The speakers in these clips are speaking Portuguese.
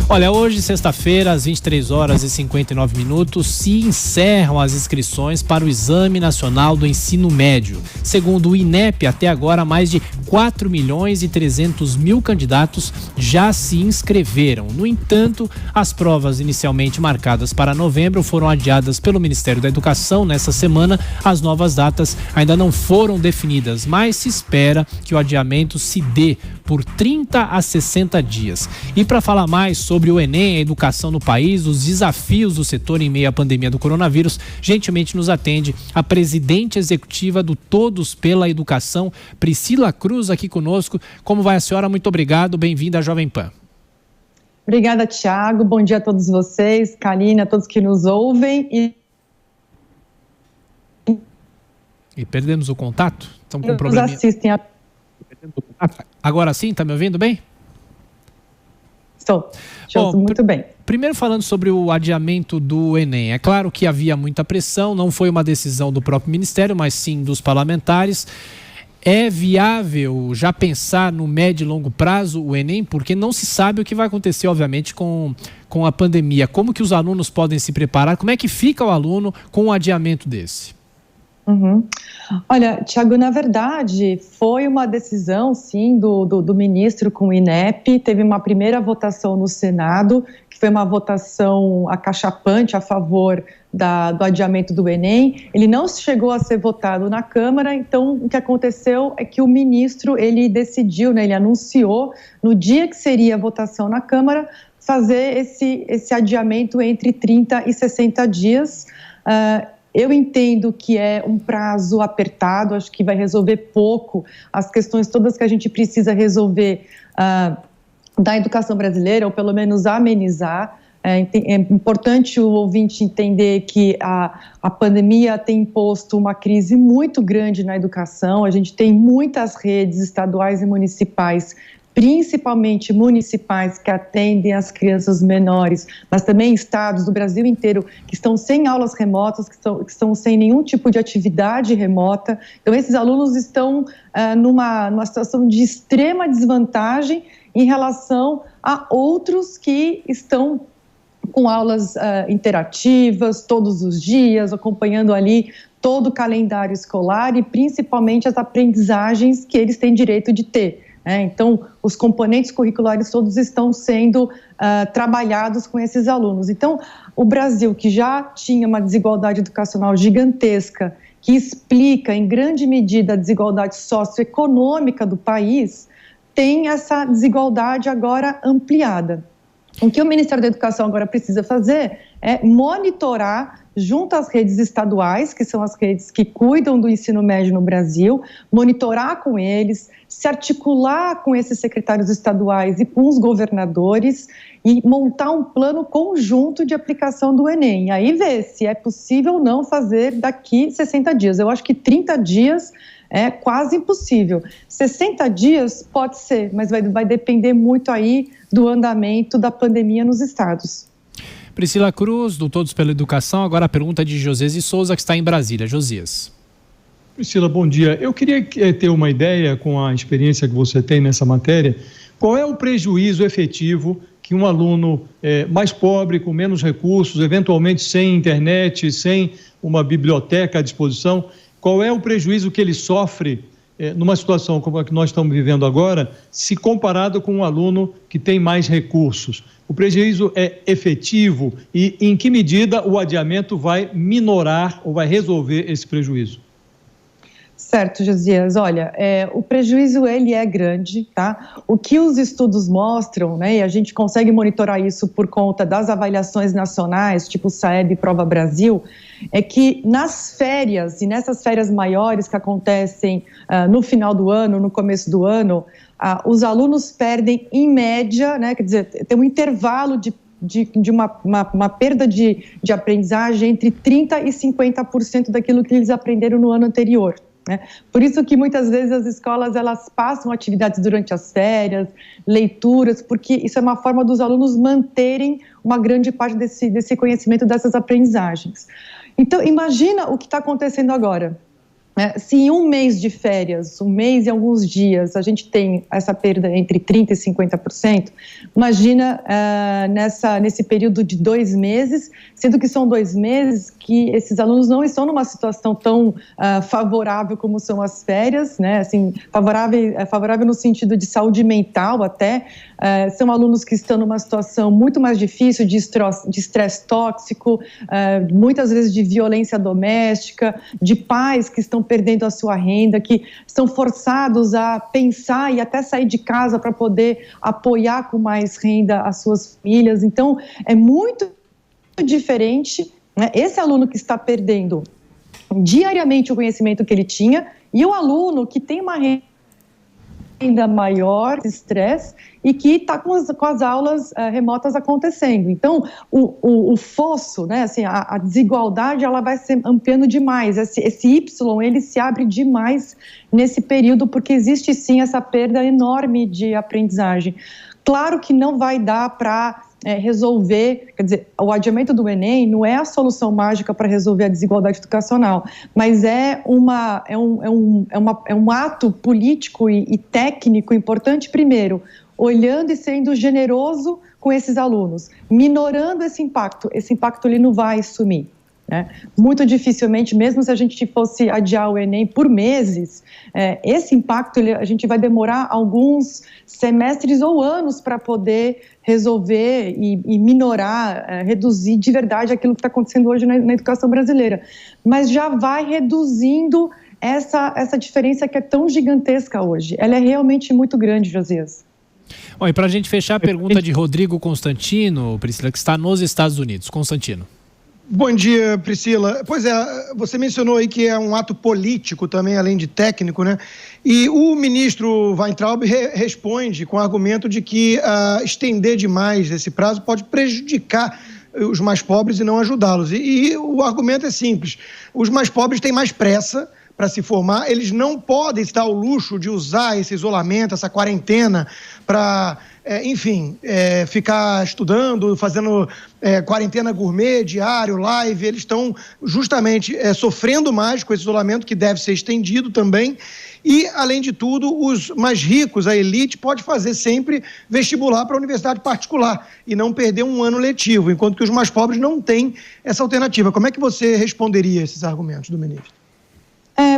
Olha, hoje, sexta-feira, às 23 horas e 59 minutos, se encerram as inscrições para o Exame Nacional do Ensino Médio. Segundo o INEP, até agora, mais de 4 milhões e 300 mil candidatos já se inscreveram. No entanto, as provas inicialmente marcadas para novembro foram adiadas pelo Ministério da Educação nessa semana. As novas datas ainda não foram definidas, mas se espera que o adiamento se dê por 30 a 60 dias. E para falar mais sobre o Enem, a educação no país, os desafios do setor em meio à pandemia do coronavírus, gentilmente nos atende a presidente executiva do Todos pela Educação, Priscila Cruz, aqui conosco. Como vai a senhora? Muito obrigado, bem-vinda à Jovem Pan. Obrigada, Thiago. Bom dia a todos vocês, Karina, a todos que nos ouvem. E perdemos o contato? Estamos com um nos probleminha. Assistem a... Agora sim, está me ouvindo bem? Estou. Bom, muito bem. Primeiro falando sobre o adiamento do Enem. É claro que havia muita pressão, não foi uma decisão do próprio Ministério, mas sim dos parlamentares. É viável já pensar no médio e longo prazo o Enem? Porque não se sabe o que vai acontecer, obviamente, com a pandemia. Como que os alunos podem se preparar? Como é que fica o aluno com um adiamento desse? Olha, Thiago, na verdade, foi uma decisão, sim, do ministro com o INEP. Teve uma primeira votação no Senado, que foi uma votação acachapante a favor do adiamento do Enem. Ele não chegou a ser votado na Câmara, então o que aconteceu é que o ministro, ele decidiu, ele anunciou, no dia que seria a votação na Câmara, fazer esse adiamento entre 30 e 60 dias. Eu entendo que é um prazo apertado, acho que vai resolver pouco as questões todas que a gente precisa resolver da educação brasileira, ou pelo menos amenizar. É importante o ouvinte entender que a pandemia tem imposto uma crise muito grande na educação. A gente tem muitas redes estaduais e municipais, principalmente municipais, que atendem as crianças menores, mas também estados do Brasil inteiro que estão sem aulas remotas, que estão sem nenhum tipo de atividade remota. Então, esses alunos estão numa situação de extrema desvantagem em relação a outros que estão com aulas interativas todos os dias, acompanhando ali todo o calendário escolar e principalmente as aprendizagens que eles têm direito de ter. Então, os componentes curriculares todos estão sendo trabalhados com esses alunos. Então, o Brasil, que já tinha uma desigualdade educacional gigantesca, que explica, em grande medida, a desigualdade socioeconômica do país, tem essa desigualdade agora ampliada. O que o Ministério da Educação agora precisa fazer é monitorar junto às redes estaduais, que são as redes que cuidam do ensino médio no Brasil, monitorar com eles, se articular com esses secretários estaduais e com os governadores e montar um plano conjunto de aplicação do Enem. E aí ver se é possível ou não fazer daqui 60 dias. Eu acho que 30 dias é quase impossível. 60 dias pode ser, mas vai depender muito aí do andamento da pandemia nos estados. Priscila Cruz, do Todos pela Educação. Agora a pergunta de Josias de Souza, que está em Brasília. Josias. Priscila, bom dia. Eu queria ter uma ideia, com a experiência que você tem nessa matéria, qual é o prejuízo efetivo que um aluno mais pobre, com menos recursos, eventualmente sem internet, sem uma biblioteca à disposição, qual é o prejuízo que ele sofre numa situação como a que nós estamos vivendo agora, se comparado com um aluno que tem mais recursos? O prejuízo é efetivo e em que medida o adiamento vai minorar ou vai resolver esse prejuízo? Certo, Josias. Olha, o prejuízo ele é grande, tá? O que os estudos mostram, e a gente consegue monitorar isso por conta das avaliações nacionais, tipo SAEB Prova Brasil, é que nas férias e nessas férias maiores que acontecem no final do ano, no começo do ano, os alunos perdem em média, quer dizer, tem um intervalo de uma perda de aprendizagem entre 30% e 50% daquilo que eles aprenderam no ano anterior. Por isso que muitas vezes as escolas elas passam atividades durante as férias, leituras, porque isso é uma forma dos alunos manterem uma grande parte desse conhecimento, dessas aprendizagens. Então, imagina o que está acontecendo agora. Se em um mês de férias, um mês e alguns dias, a gente tem essa perda entre 30% e 50%, imagina nesse período de 2 meses, sendo que são 2 meses que esses alunos não estão numa situação tão favorável como são as férias, né? Assim, favorável no sentido de saúde mental até. São alunos que estão numa situação muito mais difícil de estresse tóxico, muitas vezes de violência doméstica, de pais que estão perdendo a sua renda, que estão forçados a pensar e até sair de casa para poder apoiar com mais renda as suas famílias. Então, é muito diferente, né? Esse aluno que está perdendo diariamente o conhecimento que ele tinha e o aluno que tem uma renda maior, estresse, e que está com as aulas remotas acontecendo. Então, o fosso, né, assim, a desigualdade, ela vai se ampliando demais. Esse Y, ele se abre demais nesse período, porque existe, sim, essa perda enorme de aprendizagem. Claro que não vai dar para resolver, quer dizer, o adiamento do Enem não é a solução mágica para resolver a desigualdade educacional, mas é um ato político e técnico importante, primeiro, olhando e sendo generoso com esses alunos, minorando esse impacto ele não vai sumir. Né? Muito dificilmente, mesmo se a gente fosse adiar o Enem por meses, esse impacto a gente vai demorar alguns semestres ou anos para poder resolver e minorar, reduzir de verdade aquilo que está acontecendo hoje na educação brasileira. Mas já vai reduzindo essa diferença que é tão gigantesca hoje. Ela é realmente muito grande, Josias. Bom, e para a gente fechar a pergunta de Rodrigo Constantino, Priscila, que está nos Estados Unidos. Constantino. Bom dia, Priscila. Pois é, você mencionou aí que é um ato político também, além de técnico, né? E o ministro Weintraub responde com o argumento de que estender demais esse prazo pode prejudicar os mais pobres e não ajudá-los. E o argumento é simples: os mais pobres têm mais pressa para se formar, eles não podem se dar ao luxo de usar esse isolamento, essa quarentena, para, ficar estudando, fazendo quarentena gourmet, diário, live. Eles estão justamente sofrendo mais com esse isolamento, que deve ser estendido também. E, além de tudo, os mais ricos, a elite, pode fazer sempre vestibular para a universidade particular e não perder um ano letivo, enquanto que os mais pobres não têm essa alternativa. Como é que você responderia a esses argumentos do ministro?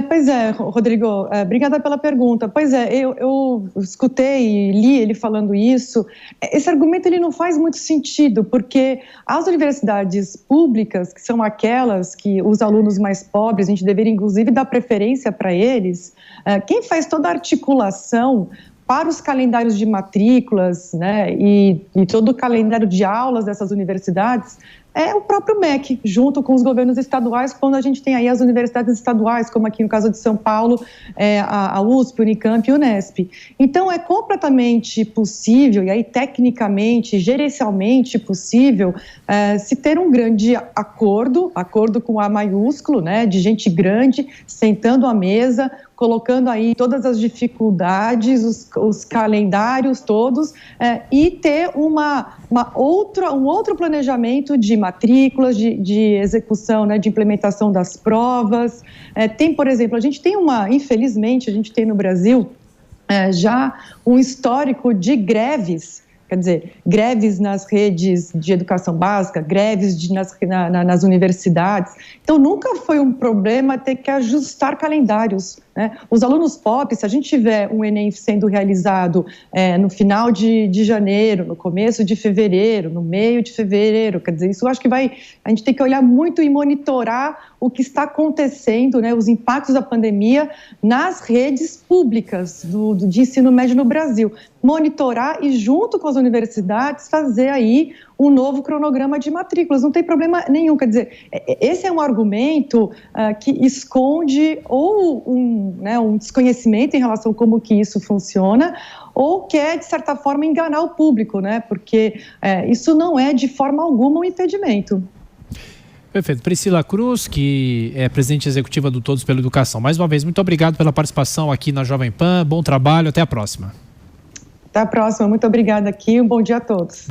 Pois é, Rodrigo, obrigada pela pergunta. Pois é, eu escutei e li ele falando isso. Esse argumento ele não faz muito sentido, porque as universidades públicas, que são aquelas que os alunos mais pobres, a gente deveria inclusive dar preferência para eles, quem faz toda a articulação para os calendários de matrículas, né, e todo o calendário de aulas dessas universidades é o próprio MEC, junto com os governos estaduais, quando a gente tem aí as universidades estaduais, como aqui no caso de São Paulo, a USP, Unicamp e Unesp. Então, é completamente possível, e aí tecnicamente, gerencialmente possível, se ter um grande acordo com A maiúsculo, né, de gente grande, sentando à mesa, colocando aí todas as dificuldades, os calendários todos, e ter um outro planejamento de matrículas, de execução, né, de implementação das provas. Tem, por exemplo, infelizmente, a gente tem no Brasil já um histórico de greves. Quer dizer, greves nas redes de educação básica, greves nas universidades. Então, nunca foi um problema ter que ajustar calendários, né? Os alunos POP, se a gente tiver um Enem sendo realizado no final de janeiro, no começo de fevereiro, no meio de fevereiro, quer dizer, isso eu acho que a gente tem que olhar muito e monitorar o que está acontecendo, né, os impactos da pandemia nas redes públicas de ensino médio no Brasil. Monitorar e, junto com as universidades, fazer aí um novo cronograma de matrículas. Não tem problema nenhum. Quer dizer, esse é um argumento que esconde ou um desconhecimento em relação a como que isso funciona, ou quer, de certa forma, enganar o público, né? Porque isso não é, de forma alguma, um impedimento. Perfeito. Priscila Cruz, que é presidente executiva do Todos pela Educação. Mais uma vez, muito obrigado pela participação aqui na Jovem Pan. Bom trabalho, até a próxima. Até a próxima. Muito obrigada aqui. Um bom dia a todos.